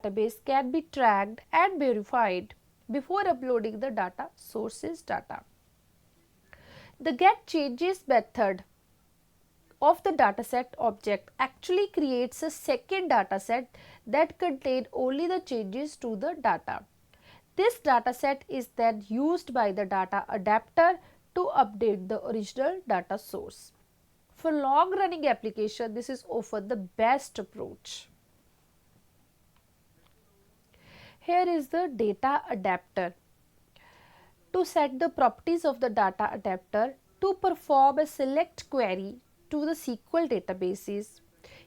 database can be tracked and verified before uploading the data sources data. The get changes method of the dataset object actually creates a second dataset that contains only the changes to the data. This dataset is then used by the data adapter to update the original data source. For long running application, this is often the best approach. Here is the data adapter. To set the properties of the data adapter to perform a select query to the SQL databases,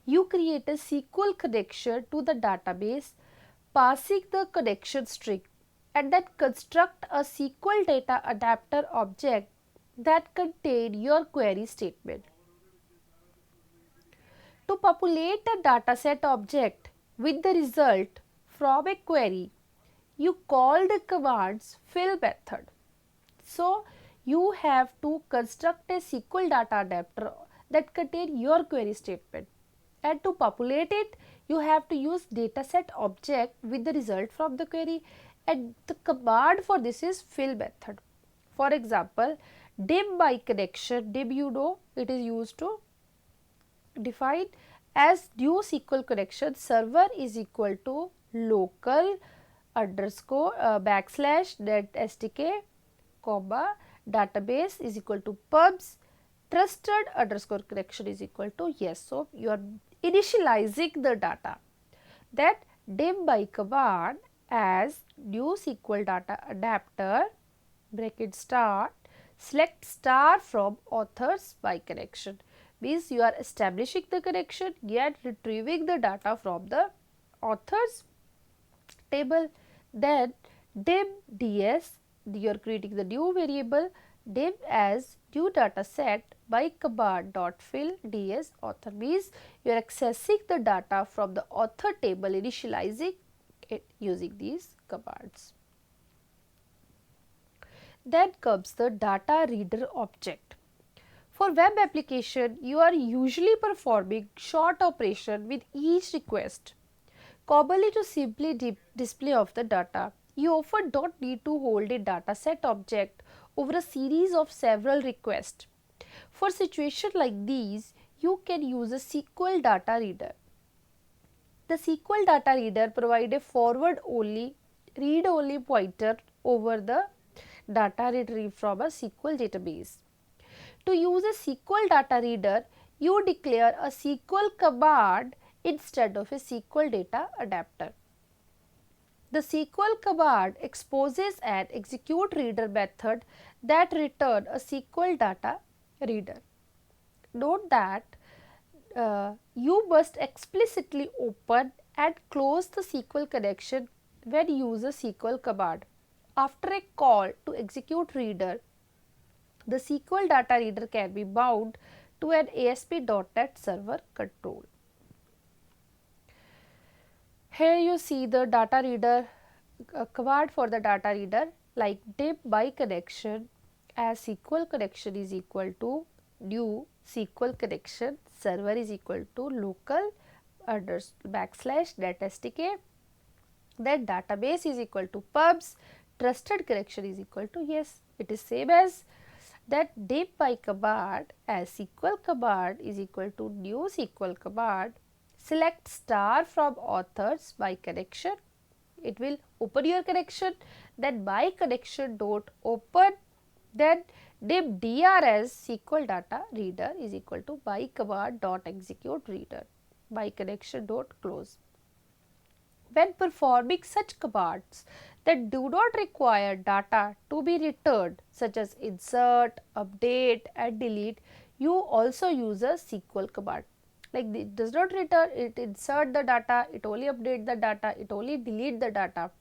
you create a SQL connection to the database, passing the connection string, and then construct a SQL data adapter object that contain your query statement. To populate a dataset object with the result from a query, you call the commands fill method. So, you have to construct a SQL data adapter that contain your query statement, and to populate it you have to use dataset object with the result from the query, and the command for this is fill method. For example, div by connection, div you know it is used to define as new SQL connection server is equal to local underscore backslash net stk comma database is equal to pubs trusted underscore connection is equal to yes. So, you are initializing the data. That div by command as new SQL data adapter bracket start select star from authors by connection, means you are establishing the connection yet retrieving the data from the authors table. Then div ds, you are creating the new variable div as new data set by command dot fill ds author, means you are accessing the data from the author table, initializing it using these commands. Then comes the data reader object. For web application, you are usually performing short operation with each request. Commonly to simply display of the data, you often don't need to hold a dataset object over a series of several requests. For situations like these, you can use a SQL data reader. The SQL data reader provides a forward only, read only pointer over the data retrieved from a SQL database. To use a SQL data reader, you declare a SQL command instead of a SQL data adapter. The SQL command exposes an execute reader method that returns a SQL data reader. Note that you must explicitly open and close the SQL connection when you use a SQL command. After a call to execute reader, the SQL data reader can be bound to an ASP.NET Server control. Here you see the data reader command for the data reader like div by connection as SQL connection is equal to new SQL connection server is equal to local backslash net stk, then database is equal to pubs trusted connection is equal to yes. It is same as that div by command as SQL command is equal to new SQL command select star from authors by connection, it will open your connection, then by connection dot open, then div drs SQL data reader is equal to by command dot execute reader by connection dot close. When performing such commands that do not require data to be returned such as insert, update and delete, you also use a SQL command. Like it does not return, it insert the data, it only update the data, it only delete the data,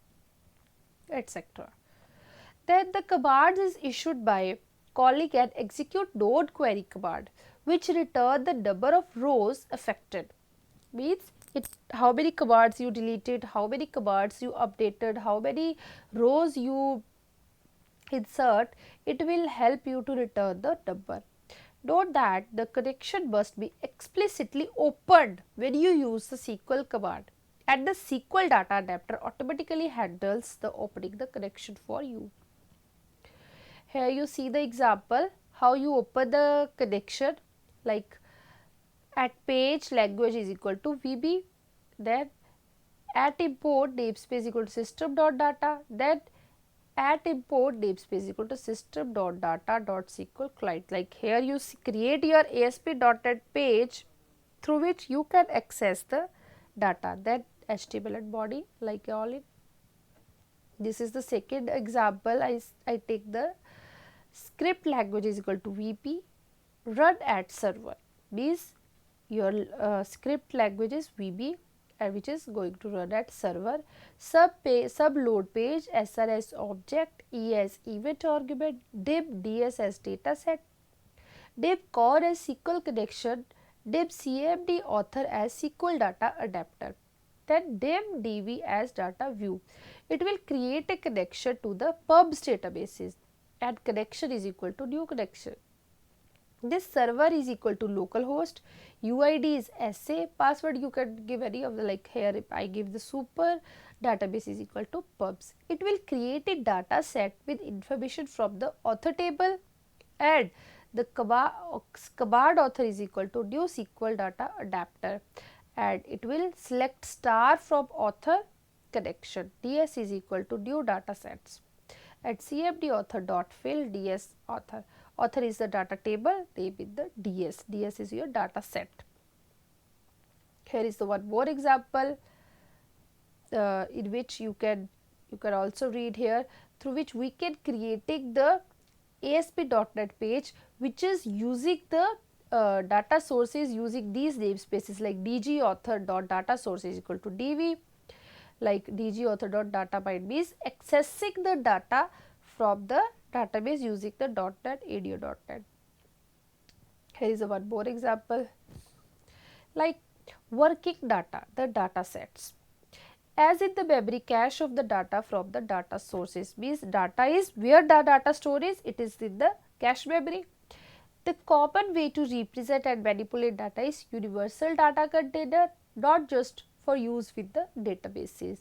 etc. Then the command is issued by calling an execute node query command which return the number of rows affected, means it how many commands you deleted, how many commands you updated, how many rows you insert, it will help you to return the number. Note that the connection must be explicitly opened when you use the SQL command. and the SQL data adapter automatically handles the opening the connection for you. Here you see the example how you open the connection, like at page language is equal to VB, then at import namespace equal to system dot data, then at import namespace equal to system dot data dot SQL client. Like here you create your ASP.NET page through which you can access the data, then HTML and body like all in. This is the second example. I take the script language is equal to VP run at server, means your script language is VB and which is going to run at server. Sub load page SRS object, E as event argument, div DS as dataset, div core as SQL connection, div CMD author as SQL data adapter, then div DV as data view. It will create a connection to the pubs databases and connection is equal to new connection. This server is equal to localhost, UID is SA, password you can give any of the, like here if I give the super, database is equal to pubs. It will create a data set with information from the author table and the command author is equal to new SQL data adapter, and it will select star from author connection, DS is equal to new data sets, and CMD author dot fill DS author. Author is the data table, name is the DS. DS is your data set. Here is the one more example in which you can also read here, through which we can creating the ASP.NET page which is using the data sources using these namespaces like dg author dot data source is equal to dv, like dg author dot data bind means accessing the data from the database using the .NET ADO.NET. Here is a one more example, like working data, the data sets. As in the memory cache of the data from the data sources, means data is where the data store is, it is in the cache memory. The common way to represent and manipulate data is universal data container, not just for use with the databases.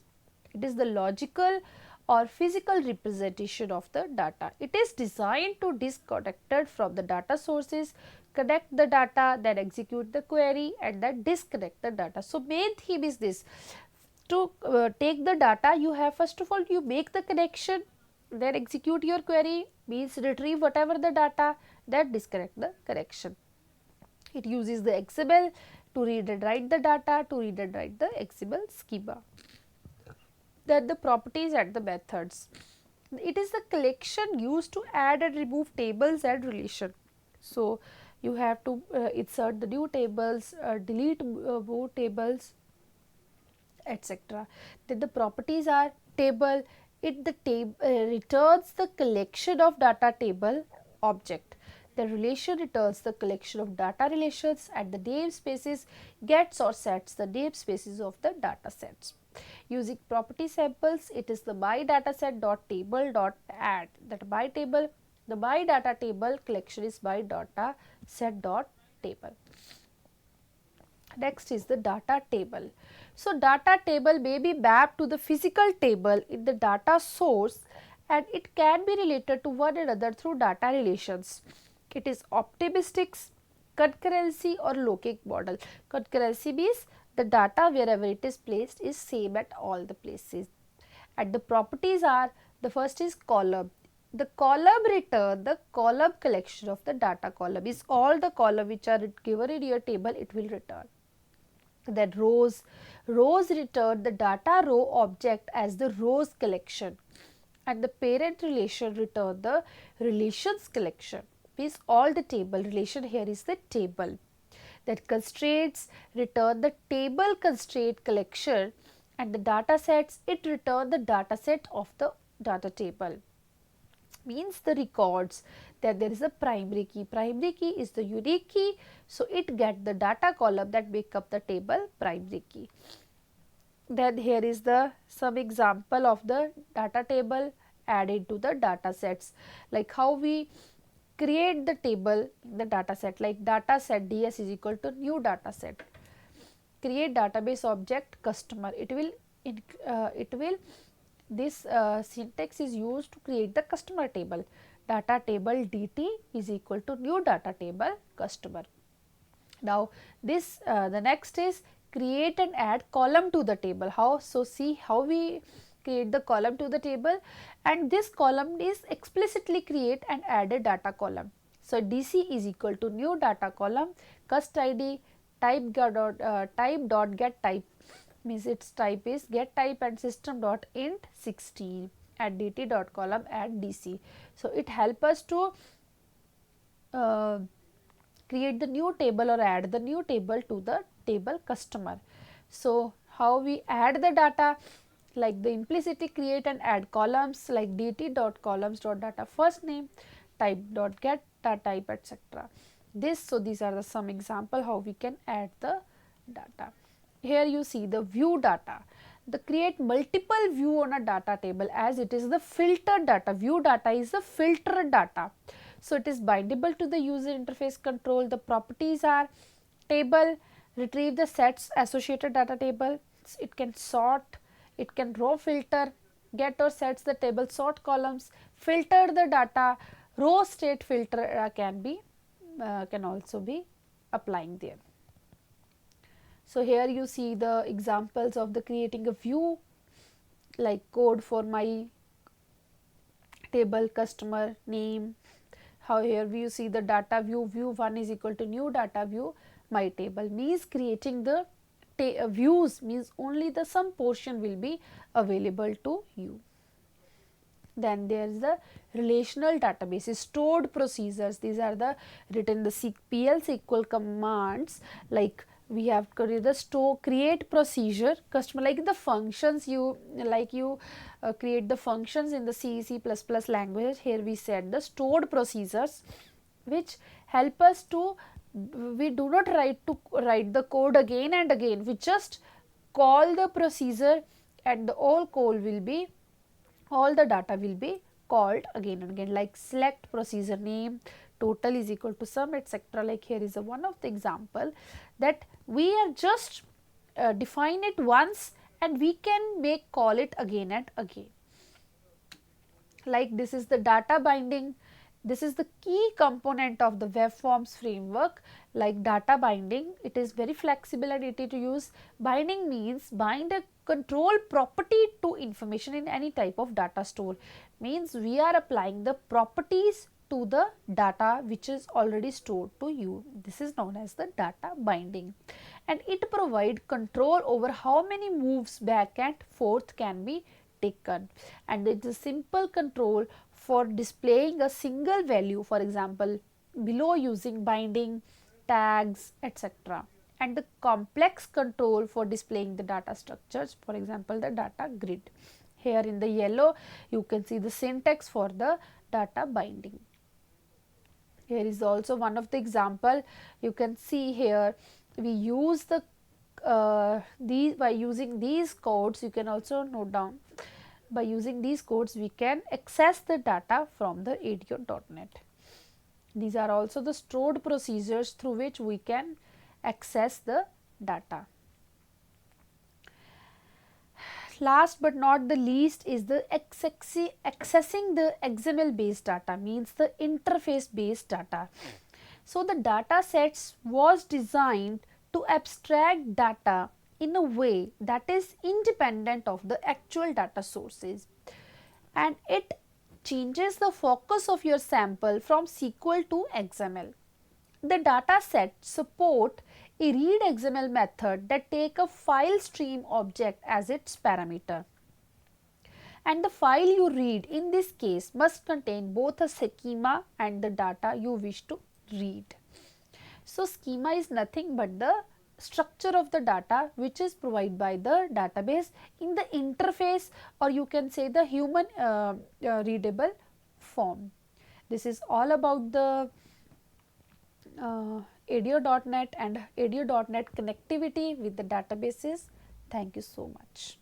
It is the logical or physical representation of the data. It is designed to disconnected from the data sources, connect the data, then execute the query and then disconnect the data. So, main theme is this: to take the data, you have first of all you make the connection, then execute your query, means retrieve whatever the data, then disconnect the connection. It uses the XML to read and write the data, to read and write the XML schema. Then the properties and the methods. It is the collection used to add and remove tables and relation. So, you have to insert the new tables, delete more tables, etc. Then the properties are table, it the table returns the collection of data table object. The relation returns the collection of data relations, and the namespaces gets or sets the namespaces of the data sets. Using property samples, it is the my dataset dot table dot add, that my table, the my data table collection is my data set dot table. Next is the data table. So, data table may be mapped to the physical table in the data source and it can be related to one another through data relations. It is optimistic, concurrency or logic model. Concurrency means the data wherever it is placed is same at all the places. And the properties are, the first is column. The column return the column collection of the data column, is all the column which are given in your table it will return. Then rows return the data row object as the rows collection, and the parent relation return the relations collection, means all the table relation here is the table. That constraints return the table constraint collection, and the data sets it return the data set of the data table, means the records. Then there is a primary key is the unique key, so it get the data column that make up the table primary key. Then here is the some example of the data table added to the data sets, like how we create the table in the data set, like data set DS is equal to new data set. create database object customer. This syntax is used to create the customer table. Data table dt is equal to new data table customer. Now this the next is create and add column to the table. How? So see how we create the column to the table, and this column is explicitly create and add a data column. So DC is equal to new data column cust id type dot get type, means its type is get type, and system dot int 16 at dt dot column at DC. So it help us to create the new table or add the new table to the table customer. So how we add the data? Like the implicitly create and add columns like dt dot columns dot data first name type dot get data type, etc. So these are the some example how we can add the data. Here you see the view data. The create multiple view on a data table, as it is the filtered data. View data is the filtered data. So it is bindable to the user interface control. The properties are table, retrieve the sets associated data table. It can sort, it can row filter, get or sets the table, sort columns, filter the data, row state filter can also be applying there. So here you see the examples of the creating a view, like code for my table customer name. How here you see the data view, view 1 is equal to new data view my table, means creating the views, means only the some portion will be available to you. Then there is the relational databases, stored procedures. These are the written the PL SQL commands, like we have created the store create procedure customer, like the functions you create the functions in the C++ language. Here we said the stored procedures which help us to, we do not write the code again and again, we just call the procedure and the all the data will be called again and again, like select procedure name, total is equal to sum, etc. Like here is one of the example that we are just define it once and we can call it again and again. Like this is the data binding. This is the key component of the web forms framework. Like data binding, it is very flexible and easy to use. Binding means bind a control property to information in any type of data store, means we are applying the properties to the data which is already stored to you. This is known as the data binding, and it provide control over how many moves back and forth can be taken, and it is a simple control for displaying a single value, for example below using binding tags, etc., and the complex control for displaying the data structures, for example the data grid. Here in the yellow you can see the syntax for the data binding. Here is also one of the example. You can see here we use the by using these codes, you can also note down, by using these codes we can access the data from the ADO.NET. These are also the stored procedures through which we can access the data. Last but not the least is the accessing the XML based data, means the interface based data. So the data sets was designed to abstract data in a way that is independent of the actual data sources, and it changes the focus of your sample from SQL to XML. The data set support a read XML method that take a file stream object as its parameter, and the file you read in this case must contain both a schema and the data you wish to read. So schema is nothing but the structure of the data which is provided by the database in the interface, or you can say the human readable form. This is all about the ADO.NET and ADO.NET connectivity with the databases. Thank you so much.